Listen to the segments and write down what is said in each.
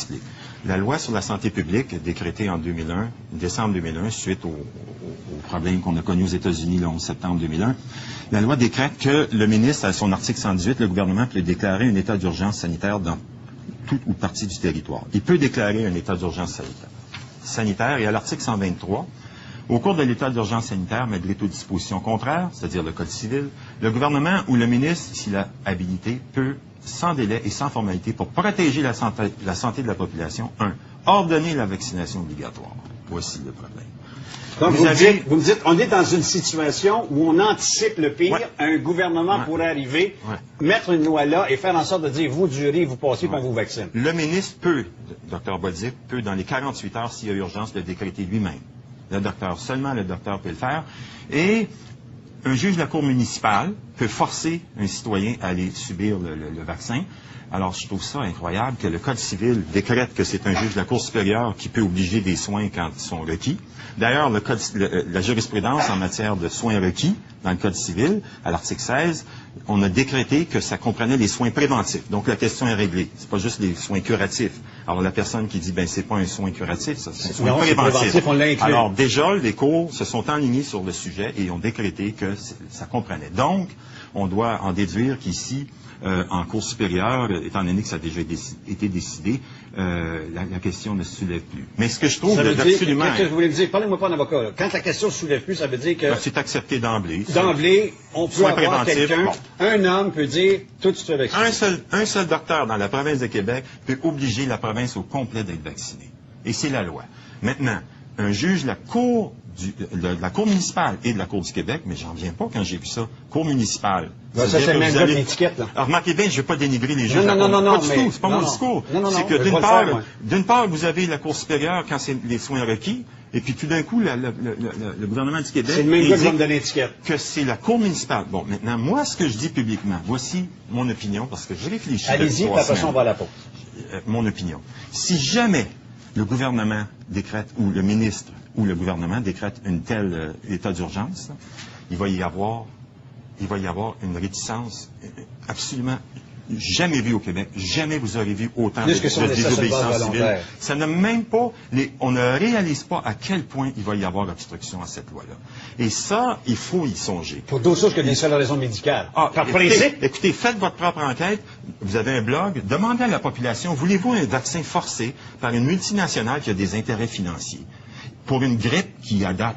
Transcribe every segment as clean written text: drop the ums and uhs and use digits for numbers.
explique. La loi sur la santé publique, décrétée en 2001, décembre 2001, suite aux problèmes qu'on a connus aux États-Unis le 11 septembre 2001, la loi décrète que le ministre, à son article 118, le gouvernement peut déclarer un état d'urgence sanitaire dans toute ou partie du territoire. Il peut déclarer un état d'urgence sanitaire et à l'article 123, au cours de l'état d'urgence sanitaire, malgré toute disposition contraire, c'est-à-dire le Code civil, le gouvernement ou le ministre, s'il a habilité, peut, sans délai et sans formalité, pour protéger la santé de la population, ordonner la vaccination obligatoire. Voici le problème. Donc, vous me dites, on est dans une situation où on anticipe le pire, un gouvernement pourrait arriver, mettre une loi là et faire en sorte de dire, vous durez, vous passez, puis on vous vaccine. Le ministre peut, Dr Bolduc, peut, dans les 48 heures, s'il y a urgence, le décréter lui-même. Seulement le docteur peut le faire. Et un juge de la Cour municipale peut forcer un citoyen à aller subir le vaccin. Alors, je trouve ça incroyable que le Code civil décrète que c'est un juge de la Cour supérieure qui peut obliger des soins quand ils sont requis. D'ailleurs, la jurisprudence en matière de soins requis, dans le Code civil, à l'article 16, on a décrété que ça comprenait les soins préventifs. Donc, la question est réglée. C'est pas juste les soins curatifs. Alors, la personne qui dit, ben, c'est pas un soin curatif, ça, c'est un soin préventif. On l'a inclus. Alors, déjà, les cours se sont enlignés sur le sujet et ont décrété que ça comprenait. Donc, on doit en déduire qu'ici, en Cour supérieure, étant donné que ça a déjà été décidé, la question ne se soulève plus. Mais ce que je trouve absolument... Qu'est-ce que vous voulez dire? Parlez-moi pas d'avocat. Là. Quand la question ne se soulève plus, ça veut dire que... Ben, c'est accepté d'emblée. D'emblée, on peut avoir quelqu'un, un homme peut dire, tout de suite vacciné. Un seul docteur dans la province de Québec peut obliger la province au complet d'être vaccinée. Et c'est la loi. Maintenant, un juge de la Cour municipale et de la Cour du Québec, mais j'en viens pas quand j'ai vu ça, Cour municipale. Ça, c'est le même gars de l'étiquette, là. Alors, remarquez bien, je ne veux pas dénigrer les juges. Non, pas du tout, c'est pas mon discours. C'est que d'une part, vous avez la Cour supérieure quand c'est les soins requis, et puis tout d'un coup, le gouvernement du Québec... C'est le même gars qui de l'étiquette. Que c'est la Cour municipale. Bon, maintenant, moi, ce que je dis publiquement, voici mon opinion, parce que je réfléchis... Allez-y, puis après ça, on va à la pause. Mon opinion. Si jamais le gouvernement décrète, ou le ministre ou le gouvernement décrète une telle état d'urgence, il va y avoir une réticence absolument jamais vue au Québec. Jamais vous aurez vu autant de désobéissance civile. Ça n'a même pas... on ne réalise pas à quel point il va y avoir obstruction à cette loi-là. Et ça, il faut y songer. Pour d'autres choses que des seules raisons médicales. Par principe. Écoutez, faites votre propre enquête. Vous avez un blog. Demandez à la population, voulez-vous un vaccin forcé par une multinationale qui a des intérêts financiers? Pour une grippe qui, à date,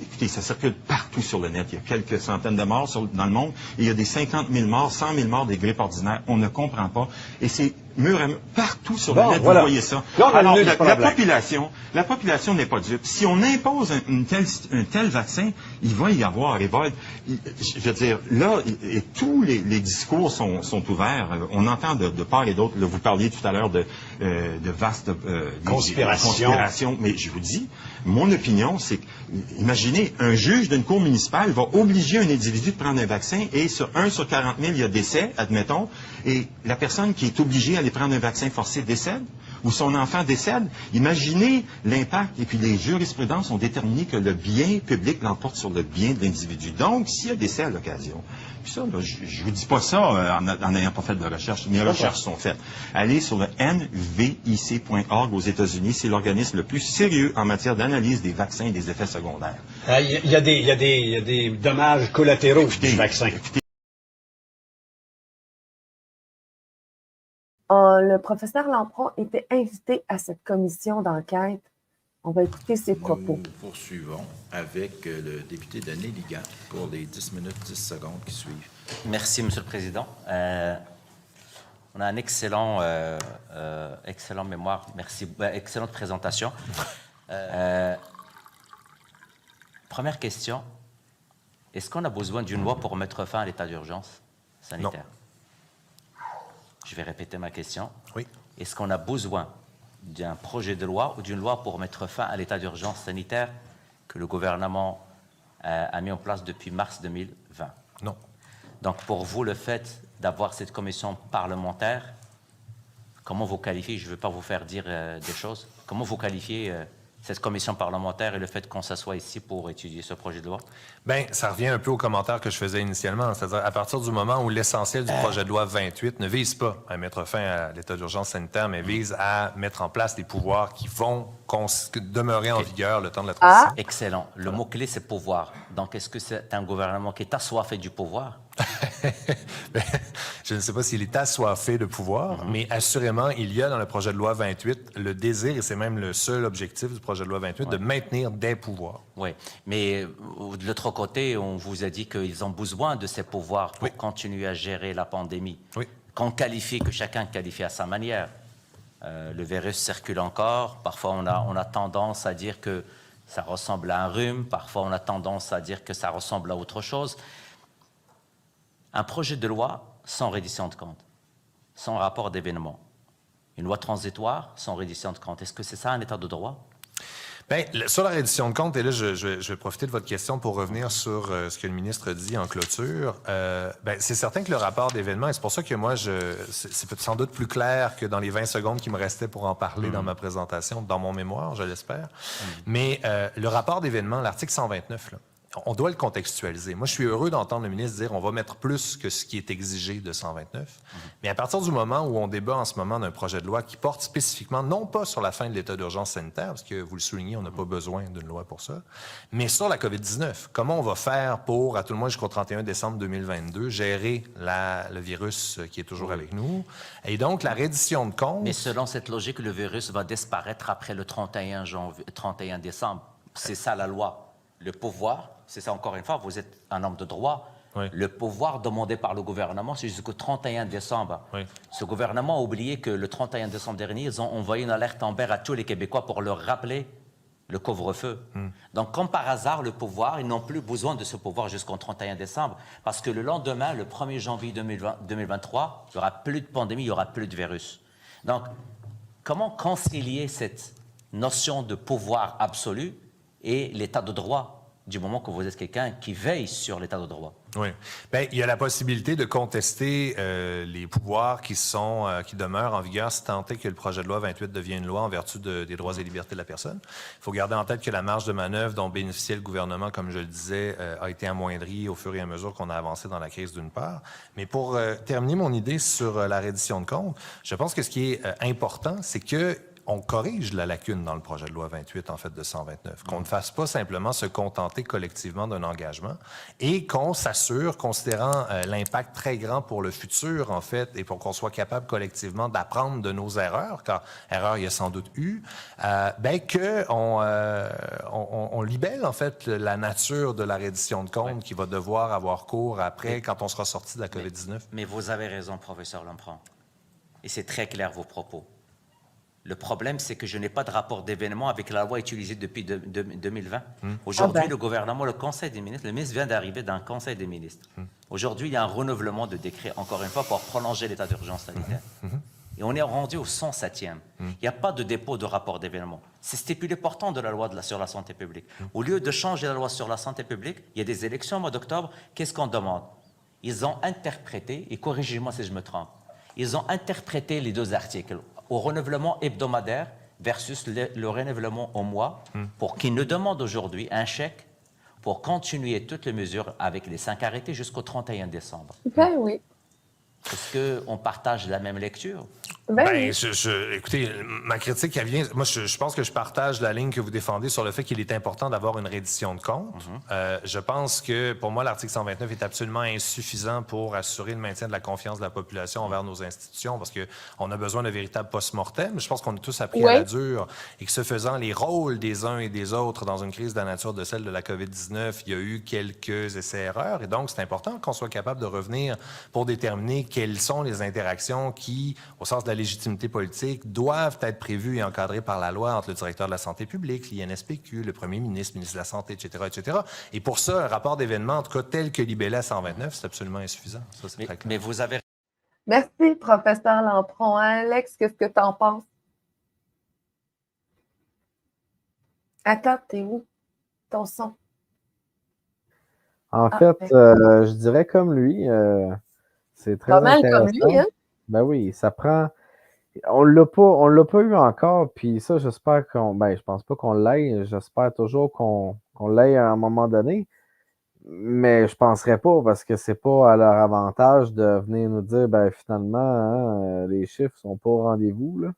écoutez, ça circule partout sur le net. Il y a quelques centaines de morts dans le monde. Et il y a des 50 000 morts, 100 000 morts des grippes ordinaires. On ne comprend pas. Et c'est mur à mur, partout sur le net, vous voyez ça. Alors, la population n'est pas dupe. Si on impose un tel vaccin, il va y avoir révolte. Je veux dire, là, et tous les discours sont ouverts. On entend de part et d'autre. Vous parliez tout à l'heure de vastes conspirations. Mais je vous dis, mon opinion, c'est que, imaginez, un juge d'une cour municipale va obliger un individu de prendre un vaccin et sur 1 sur 40 000, il y a décès, admettons, et la personne qui est obligée d'aller prendre un vaccin forcé décède, ou son enfant décède. Imaginez l'impact, et puis les jurisprudences ont déterminé que le bien public l'emporte sur le bien de l'individu. Donc, s'il y a décès à l'occasion, puis ça, là, je vous dis pas ça en n'ayant pas fait de recherche, mes recherches sont faites. Allez sur le nvic.org aux États-Unis, c'est l'organisme le plus sérieux en matière d'analyse des vaccins et des effets secondaires. Il y a des dommages collatéraux du vaccin. Le professeur Lampron était invité à cette commission d'enquête. On va écouter ses propos. Nous poursuivons avec le député Denis Ligan pour les 10 minutes, 10 secondes qui suivent. Merci, M. le Président. On a un excellent mémoire. Merci. Excellente présentation. Première question. Est-ce qu'on a besoin d'une loi pour mettre fin à l'état d'urgence sanitaire? Non. Je vais répéter ma question. Oui. Est-ce qu'on a besoin d'un projet de loi ou d'une loi pour mettre fin à l'état d'urgence sanitaire que le gouvernement a mis en place depuis mars 2020? Non. Donc, pour vous, le fait d'avoir cette commission parlementaire, comment vous qualifiez, je ne veux pas vous faire dire des choses, comment vous qualifiez cette commission parlementaire et le fait qu'on s'assoie ici pour étudier ce projet de loi? Bien, ça revient un peu au commentaire que je faisais initialement. C'est-à-dire, à partir du moment où l'essentiel du projet de loi 28 ne vise pas à mettre fin à l'état d'urgence sanitaire, mais vise à mettre en place des pouvoirs qui vont demeurer en vigueur le temps de la transition. Excellent. Le mot-clé, c'est pouvoir. Donc, est-ce que c'est un gouvernement qui est assoiffé du pouvoir? Je ne sais pas s'il est assoiffé de pouvoir, mais assurément, il y a dans le projet de loi 28 le désir, et c'est même le seul objectif du projet de loi 28, de maintenir des pouvoirs. Oui, mais de l'autre côté, on vous a dit qu'ils ont besoin de ces pouvoirs pour continuer à gérer la pandémie. Oui. Que chacun qualifie à sa manière. Le virus circule encore. Parfois, on a tendance à dire que ça ressemble à un rhume. Parfois, on a tendance à dire que ça ressemble à autre chose. Un projet de loi sans reddition de comptes, sans rapport d'événement. Une loi transitoire sans reddition de comptes. Est-ce que c'est ça un état de droit? Bien, sur la reddition de comptes, et là, je vais profiter de votre question pour revenir sur ce que le ministre dit en clôture. Bien, c'est certain que le rapport d'événement, et c'est pour ça que moi, c'est sans doute plus clair que dans les 20 secondes qui me restaient pour en parler dans ma présentation, dans mon mémoire, je l'espère. Mais le rapport d'événement, l'article 129, là, on doit le contextualiser. Moi, je suis heureux d'entendre le ministre dire on va mettre plus que ce qui est exigé de 129. Mais à partir du moment où on débat en ce moment d'un projet de loi qui porte spécifiquement, non pas sur la fin de l'état d'urgence sanitaire, parce que vous le soulignez, on n'a pas besoin d'une loi pour ça, mais sur la COVID-19. Comment on va faire pour, à tout le moins jusqu'au 31 décembre 2022, gérer le virus qui est toujours avec nous? Et donc, la reddition de comptes... Mais selon cette logique, le virus va disparaître après le 31 décembre. C'est ça la loi. Le pouvoir, c'est ça encore une fois, vous êtes un homme de droit. Oui. Le pouvoir demandé par le gouvernement, c'est jusqu'au 31 décembre. Oui. Ce gouvernement a oublié que le 31 décembre dernier, ils ont envoyé une alerte Amber à tous les Québécois pour leur rappeler le couvre-feu. Donc, comme par hasard, le pouvoir, ils n'ont plus besoin de ce pouvoir jusqu'au 31 décembre, parce que le lendemain, le 1er janvier 2023, il n'y aura plus de pandémie, il n'y aura plus de virus. Donc, comment concilier cette notion de pouvoir absolu et l'état de droit, du moment que vous êtes quelqu'un qui veille sur l'état de droit? Oui. Bien, il y a la possibilité de contester les pouvoirs qui demeurent en vigueur si tant est que le projet de loi 28 devient une loi en vertu des droits et libertés de la personne. Il faut garder en tête que la marge de manœuvre dont bénéficiait le gouvernement, comme je le disais, a été amoindrie au fur et à mesure qu'on a avancé dans la crise d'une part. Mais pour terminer mon idée sur la reddition de comptes, je pense que ce qui est important, c'est que on corrige la lacune dans le projet de loi 28, en fait, de 129. Qu'on ne fasse pas simplement se contenter collectivement d'un engagement et qu'on s'assure, considérant l'impact très grand pour le futur, en fait, et pour qu'on soit capable collectivement d'apprendre de nos erreurs, car erreur il y a sans doute eu, on libelle, en fait, la nature de la reddition de comptes qui va devoir avoir cours après, quand on sera sorti de la COVID-19. Mais vous avez raison, professeur Lampron. Et c'est très clair, vos propos. Le problème, c'est que je n'ai pas de rapport d'événement avec la loi utilisée depuis 2020. Aujourd'hui, le gouvernement, le Conseil des ministres, le ministre vient d'arriver d'un Conseil des ministres. Aujourd'hui, il y a un renouvellement de décret, encore une fois, pour prolonger l'état d'urgence sanitaire. Et on est rendu au 107e. Il n'y a pas de dépôt de rapport d'événement. C'est stipulé pourtant de la loi sur la santé publique. Au lieu de changer la loi sur la santé publique, il y a des élections au mois d'octobre. Qu'est-ce qu'on demande? Ils ont interprété, et corrigez-moi si je me trompe, ils ont interprété les deux articles au renouvellement hebdomadaire versus le renouvellement au mois, pour qu'ils nous demandent aujourd'hui un chèque pour continuer toutes les mesures avec les 5 arrêtés jusqu'au 31 décembre. Ben oui. Est-ce qu'on partage la même lecture? Ben, Écoutez, ma critique, elle vient... Moi, je pense que je partage la ligne que vous défendez sur le fait qu'il est important d'avoir une reddition de comptes. Je pense que, pour moi, l'article 129 est absolument insuffisant pour assurer le maintien de la confiance de la population envers nos institutions, parce qu'on a besoin de véritables post-mortem. Je pense qu'on a tous appris à la dure, et que ce faisant, les rôles des uns et des autres dans une crise de la nature de celle de la COVID-19, il y a eu quelques essais-erreurs, et donc c'est important qu'on soit capable de revenir pour déterminer quelles sont les interactions qui, au sens de la légitimité politique, doivent être prévues et encadrées par la loi entre le directeur de la santé publique, l'INSPQ, le premier ministre, le ministre de la Santé, etc., etc. Et pour ça, un rapport d'événement, en tout cas tel que libellé à 129, c'est absolument insuffisant. Ça, c'est très clair. Mais vous avez... Merci, professeur Lampron. Alex, qu'est-ce que tu en penses? Attends, t'es où? Ton son? En fait, je dirais comme lui, c'est très Pas mal intéressant. comme lui, hein? Ben oui, ça prend... On l'a pas eu encore, puis ça, j'espère je pense pas qu'on l'ait, j'espère toujours qu'on l'ait à un moment donné, mais je penserais pas parce que c'est pas à leur avantage de venir nous dire, finalement, hein, les chiffres sont pas au rendez-vous, là.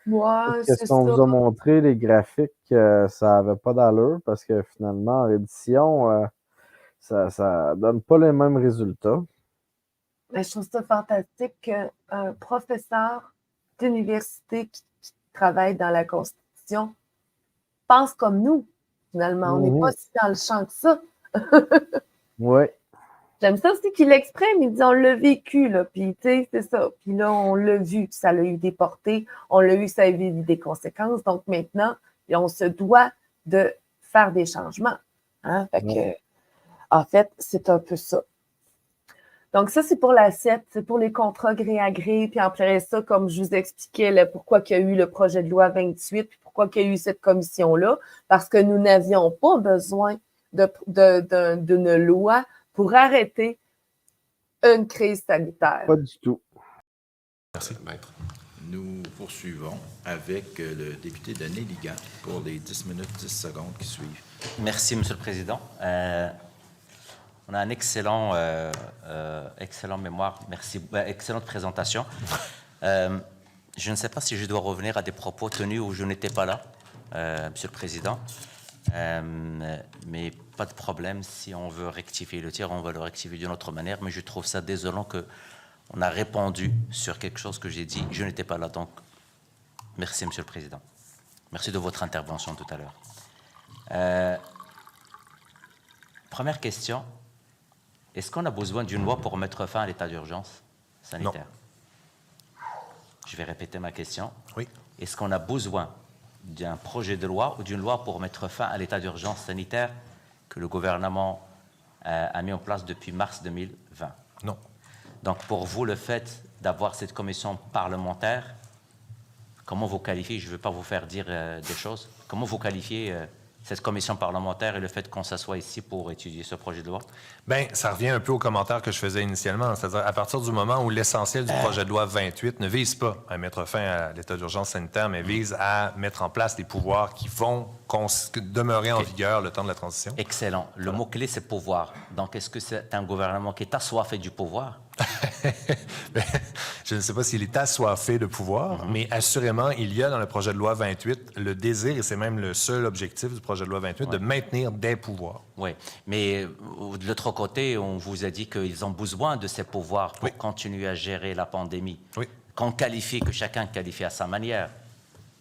Ouais, Qu'est-ce c'est qu'on ça. vous a montré, les graphiques, ça avait pas d'allure parce que finalement, en reddition, ça donne pas les mêmes résultats. Mais je trouve ça fantastique qu'un professeur d'université qui travaille dans la Constitution pense comme nous, finalement. On n'est pas si dans le champ que ça. Oui. J'aime ça aussi qu'il l'exprime. Il dit on l'a vécu, là. Puis, tu sais, c'est ça. Puis là, on l'a vu, ça l'a eu des portées. On l'a eu, ça a eu des conséquences. Donc maintenant, on se doit de faire des changements. Hein? Fait que, en fait, c'est un peu ça. Donc, ça, c'est pour la 7, c'est pour les contrats gré à gré. Puis après ça, comme je vous expliquais, là, pourquoi il y a eu le projet de loi 28, puis pourquoi il y a eu cette commission-là, parce que nous n'avions pas besoin d'une loi pour arrêter une crise sanitaire. Pas du tout. Merci, maître. Nous poursuivons avec le député Denis Ligan pour les 10 minutes, 10 secondes qui suivent. Merci, M. le Président. On a un excellent mémoire. Merci. Excellente présentation. Je ne sais pas si je dois revenir à des propos tenus où je n'étais pas là, Monsieur le Président. Mais pas de problème. Si on veut rectifier le tir, on va le rectifier d'une autre manière. Mais je trouve ça désolant qu'on a répondu sur quelque chose que j'ai dit. Je n'étais pas là. Donc, merci, Monsieur le Président. Merci de votre intervention tout à l'heure. Première question. Est-ce qu'on a besoin d'une loi pour mettre fin à l'état d'urgence sanitaire? Non. Je vais répéter ma question. Oui. Est-ce qu'on a besoin d'un projet de loi ou d'une loi pour mettre fin à l'état d'urgence sanitaire que le gouvernement a mis en place depuis mars 2020? Non. Donc, pour vous, le fait d'avoir cette commission parlementaire, comment vous qualifiez, je ne veux pas vous faire dire des choses, comment vous qualifiez cette commission parlementaire et le fait qu'on s'assoie ici pour étudier ce projet de loi? Bien, ça revient un peu au commentaire que je faisais initialement, c'est-à-dire à partir du moment où l'essentiel du projet de loi 28 ne vise pas à mettre fin à l'état d'urgence sanitaire, mais vise à mettre en place des pouvoirs qui vont demeurer en vigueur le temps de la transition. Excellent. Le mot-clé, c'est pouvoir. Donc, est-ce que c'est un gouvernement qui est assoiffé du pouvoir? Je ne sais pas s'il est assoiffé de pouvoir, mais assurément, il y a dans le projet de loi 28 le désir, et c'est même le seul objectif du projet de loi 28, de maintenir des pouvoirs. Oui, mais de l'autre côté, on vous a dit qu'ils ont besoin de ces pouvoirs pour continuer à gérer la pandémie. Oui. Que chacun qualifie à sa manière.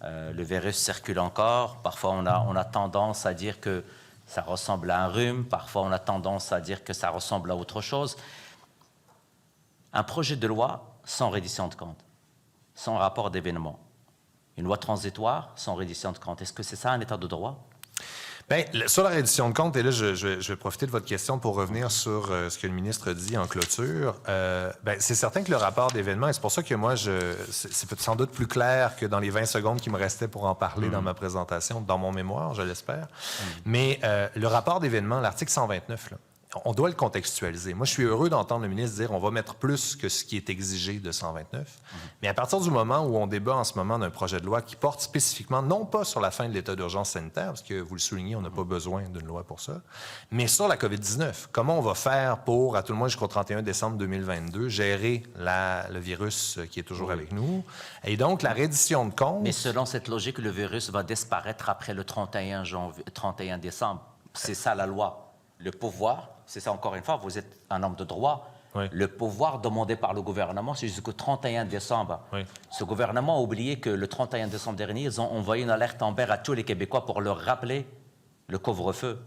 Le virus circule encore. Parfois, on a tendance à dire que ça ressemble à un rhume. Parfois, on a tendance à dire que ça ressemble à autre chose. Un projet de loi sans reddition de comptes, sans rapport d'événement. Une loi transitoire sans reddition de comptes. Est-ce que c'est ça un état de droit? Bien, sur la reddition de comptes, et là, je vais profiter de votre question pour revenir sur ce que le ministre dit en clôture. C'est certain que le rapport d'événement, et c'est pour ça que moi, c'est sans doute plus clair que dans les 20 secondes qui me restaient pour en parler dans ma présentation, dans mon mémoire, je l'espère. Mais le rapport d'événement, l'article 129, là, on doit le contextualiser. Moi, je suis heureux d'entendre le ministre dire on va mettre plus que ce qui est exigé de 129. Mais à partir du moment où on débat en ce moment d'un projet de loi qui porte spécifiquement, non pas sur la fin de l'état d'urgence sanitaire, parce que vous le soulignez, on n'a pas besoin d'une loi pour ça, mais sur la COVID-19. Comment on va faire pour, à tout le moins jusqu'au 31 décembre 2022, gérer le virus qui est toujours avec nous? Et donc, la reddition de comptes... Mais selon cette logique, le virus va disparaître après le 31 décembre. C'est ça la loi. Le pouvoir, c'est ça encore une fois, vous êtes un homme de droit. Oui. Le pouvoir demandé par le gouvernement, c'est jusqu'au 31 décembre. Oui. Ce gouvernement a oublié que le 31 décembre dernier, ils ont envoyé une alerte Amber à tous les Québécois pour leur rappeler le couvre-feu.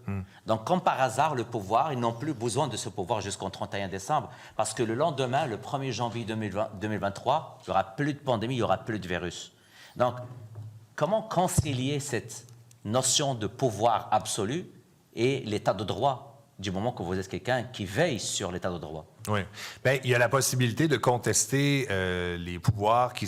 Donc, comme par hasard, le pouvoir, ils n'ont plus besoin de ce pouvoir jusqu'au 31 décembre, parce que le lendemain, le 1er janvier 2023, il n'y aura plus de pandémie, il n'y aura plus de virus. Donc, comment concilier cette notion de pouvoir absolu et l'état de droit, du moment que vous êtes quelqu'un qui veille sur l'état de droit? Oui. Bien, il y a la possibilité de contester les pouvoirs qui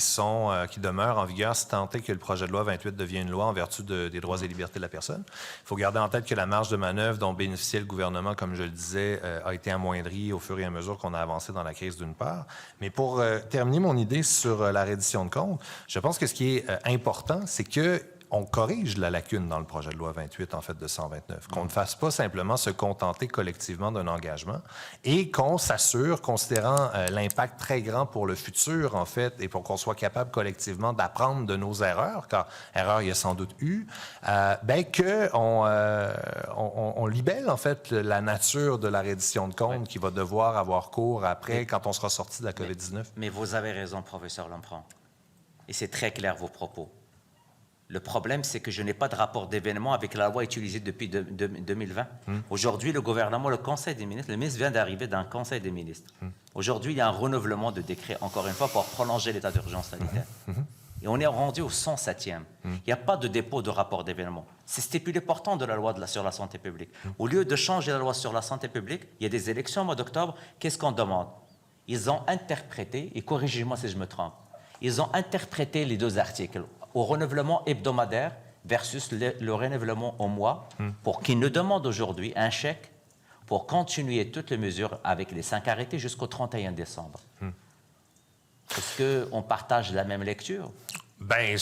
demeurent en vigueur si tant est que le projet de loi 28 devient une loi en vertu des droits et libertés de la personne. Il faut garder en tête que la marge de manœuvre dont bénéficiait le gouvernement, comme je le disais, a été amoindrie au fur et à mesure qu'on a avancé dans la crise d'une part. Mais pour terminer mon idée sur la reddition de comptes, je pense que ce qui est important, c'est que on corrige la lacune dans le projet de loi 28, en fait, de 129. Qu'on ne fasse pas simplement se contenter collectivement d'un engagement et qu'on s'assure, considérant l'impact très grand pour le futur, en fait, et pour qu'on soit capable collectivement d'apprendre de nos erreurs, car erreur il y a sans doute eu, on libelle, en fait, la nature de la reddition de comptes qui va devoir avoir cours après, quand on sera sorti de la COVID-19. Mais vous avez raison, professeur Lomprand. Et c'est très clair, vos propos. Le problème, c'est que je n'ai pas de rapport d'événement avec la loi utilisée depuis 2020. Aujourd'hui, le gouvernement, le Conseil des ministres, le ministre vient d'arriver d'un Conseil des ministres. Aujourd'hui, il y a un renouvellement de décret, encore une fois, pour prolonger l'état d'urgence sanitaire. Et on est rendu au 107e. Il n'y a pas de dépôt de rapport d'événement. C'est stipulé pourtant de la loi sur la santé publique. Au lieu de changer la loi sur la santé publique, il y a des élections au mois d'octobre. Qu'est-ce qu'on demande? Ils ont interprété, et corrigez-moi si je me trompe, ils ont interprété les deux articles au renouvellement hebdomadaire versus le renouvellement au mois pour qu'ils nous demandent aujourd'hui un chèque pour continuer toutes les mesures avec les 5 arrêtés jusqu'au 31 décembre. Est-ce qu'on partage la même lecture? Ben,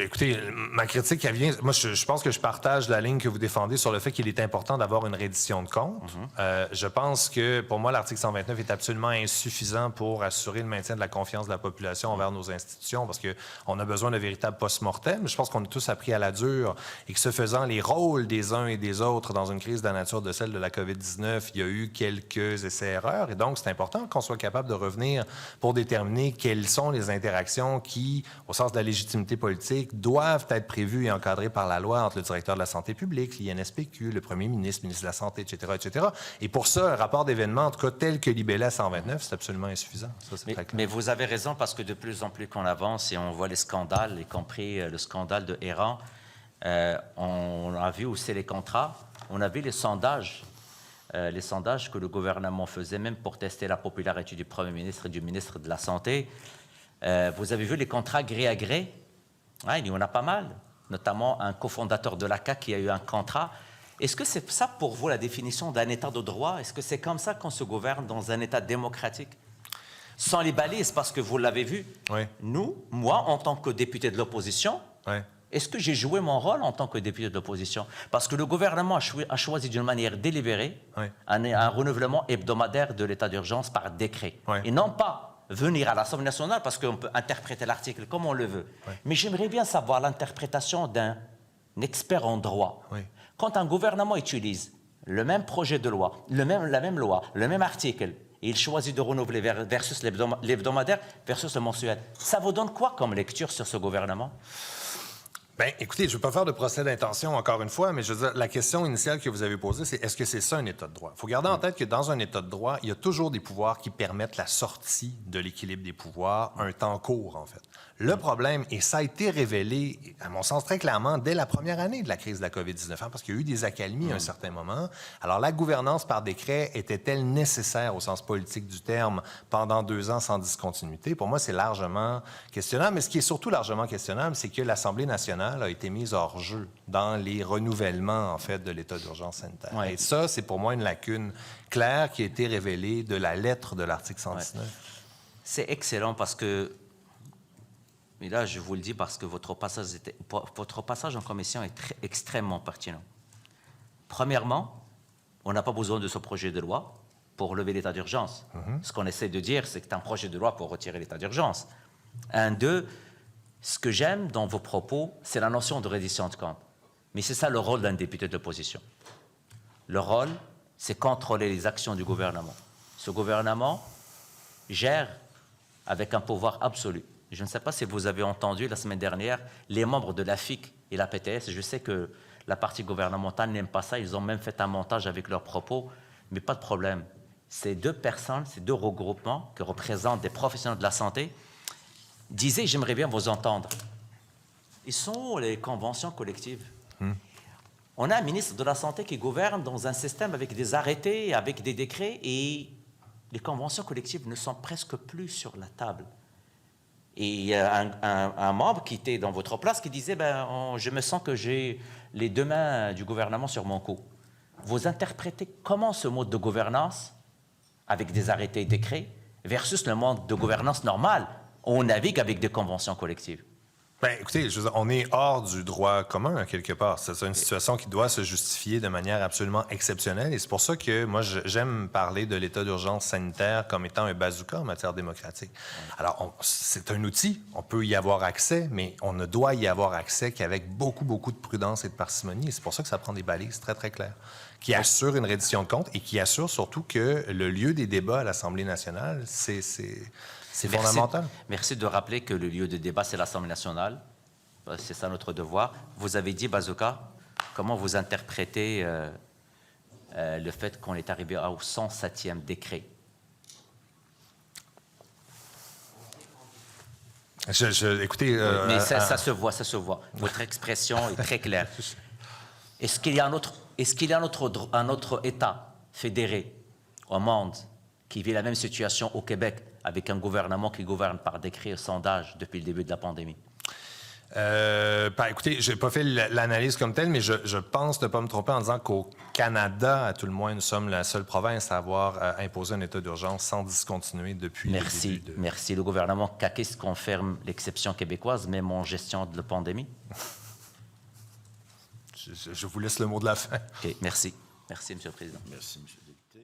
écoutez, ma critique, elle vient. Moi, je pense que je partage la ligne que vous défendez sur le fait qu'il est important d'avoir une reddition de comptes. Je pense que, pour moi, l'article 129 est absolument insuffisant pour assurer le maintien de la confiance de la population envers nos institutions, parce que on a besoin de véritables post-mortem. Je pense qu'on a tous appris à la dure et que, ce faisant, les rôles des uns et des autres dans une crise de la nature de celle de la COVID-19, il y a eu quelques essais-erreurs. Et donc, c'est important qu'on soit capable de revenir pour déterminer quelles sont les interactions qui, au sens de la légitimité politique, doivent être prévues et encadrées par la loi entre le directeur de la santé publique, l'INSPQ, le premier ministre, ministre de la Santé, etc., etc. Et pour ça, un rapport d'événement, en tout cas tel que libellé à 129, c'est absolument insuffisant. Ça, c'est très clair. Mais vous avez raison, parce que de plus en plus qu'on avance et on voit les scandales, y compris le scandale de Héran, on a vu aussi les contrats, on a vu les sondages que le gouvernement faisait même pour tester la popularité du premier ministre et du ministre de la Santé. Vous avez vu les contrats gré à gré? Il y en a pas mal, notamment un cofondateur de l'ACA qui a eu un contrat. Est-ce que c'est ça pour vous la définition d'un État de droit? Est-ce que c'est comme ça qu'on se gouverne dans un État démocratique? Sans les balises, parce que vous l'avez vu, moi, en tant que député de l'opposition, est-ce que j'ai joué mon rôle en tant que député de l'opposition? Parce que le gouvernement a choisi d'une manière délibérée un renouvellement hebdomadaire de l'état d'urgence par décret. Et non pas venir à l'Assemblée nationale, parce qu'on peut interpréter l'article comme on le veut. Mais j'aimerais bien savoir l'interprétation d'un expert en droit. Quand un gouvernement utilise le même projet de loi, la même loi, le même article, et il choisit de renouveler versus l'hebdomadaire versus le mensuel, ça vous donne quoi comme lecture sur ce gouvernement? Bien, écoutez, je ne veux pas faire de procès d'intention, encore une fois, mais je veux dire, la question initiale que vous avez posée, c'est est-ce que c'est ça un État de droit? Il faut garder en tête que dans un État de droit, il y a toujours des pouvoirs qui permettent la sortie de l'équilibre des pouvoirs, un temps court, en fait. Le problème, et ça a été révélé, à mon sens, très clairement, dès la première année de la crise de la COVID-19, parce qu'il y a eu des accalmies à un certain moment. Alors, la gouvernance par décret était-elle nécessaire au sens politique du terme pendant 2 ans sans discontinuité? Pour moi, c'est largement questionnable. Mais ce qui est surtout largement questionnable, c'est que l'Assemblée nationale a été mise hors jeu dans les renouvellements, en fait, de l'état d'urgence sanitaire. Et ça, c'est pour moi une lacune claire qui a été révélée de la lettre de l'article 119. C'est excellent parce que, et là, je vous le dis parce que votre passage en commission est extrêmement pertinent. Premièrement, on n'a pas besoin de ce projet de loi pour lever l'état d'urgence. Ce qu'on essaie de dire, c'est que c'est un projet de loi pour retirer l'état d'urgence. 1, 2, ce que j'aime dans vos propos, c'est la notion de reddition de comptes. Mais c'est ça le rôle d'un député de l'opposition. Le rôle, c'est contrôler les actions du gouvernement. Ce gouvernement gère avec un pouvoir absolu. Je ne sais pas si vous avez entendu la semaine dernière les membres de la FIC et la PTS. Je sais que la partie gouvernementale n'aime pas ça. Ils ont même fait un montage avec leurs propos. Mais pas de problème. Ces 2 personnes, ces 2 regroupements qui représentent des professionnels de la santé disaient, j'aimerais bien vous entendre. Ils sont les conventions collectives. On a un ministre de la Santé qui gouverne dans un système avec des arrêtés, avec des décrets, et les conventions collectives ne sont presque plus sur la table. Et il y a un membre qui était dans votre place qui disait je me sens que j'ai les deux mains du gouvernement sur mon cou. Vous interprétez comment ce mode de gouvernance, avec des arrêtés et décrets, versus le mode de gouvernance normal, où on navigue avec des conventions collectives? Bien, écoutez, on est hors du droit commun, à quelque part. C'est une situation qui doit se justifier de manière absolument exceptionnelle. Et c'est pour ça que moi, j'aime parler de l'état d'urgence sanitaire comme étant un bazooka en matière démocratique. Alors, c'est un outil, on peut y avoir accès, mais on ne doit y avoir accès qu'avec beaucoup, beaucoup de prudence et de parcimonie. Et c'est pour ça que ça prend des balises très, très claires, qui assurent une reddition de comptes et qui assurent surtout que le lieu des débats à l'Assemblée nationale, c'est fondamental. Merci de rappeler que le lieu de débat, c'est l'Assemblée nationale. C'est ça notre devoir. Vous avez dit, Bazooka, comment vous interprétez le fait qu'on est arrivé au 107e décret? Écoutez... mais ça se voit, ça se voit. Votre expression est très claire. Est-ce qu'il y a un autre État fédéré au monde qui vit la même situation au Québec avec un gouvernement qui gouverne par décret et sondage depuis le début de la pandémie? Écoutez, je n'ai pas fait l'analyse comme telle, mais je pense ne pas me tromper en disant qu'au Canada, à tout le moins, nous sommes la seule province à avoir imposé un état d'urgence sans discontinuer depuis le début de... Merci. Le gouvernement caquiste confirme l'exception québécoise, même en gestion de la pandémie. Je vous laisse le mot de la fin. OK, merci. Merci, M. le Président. Merci, M. le député.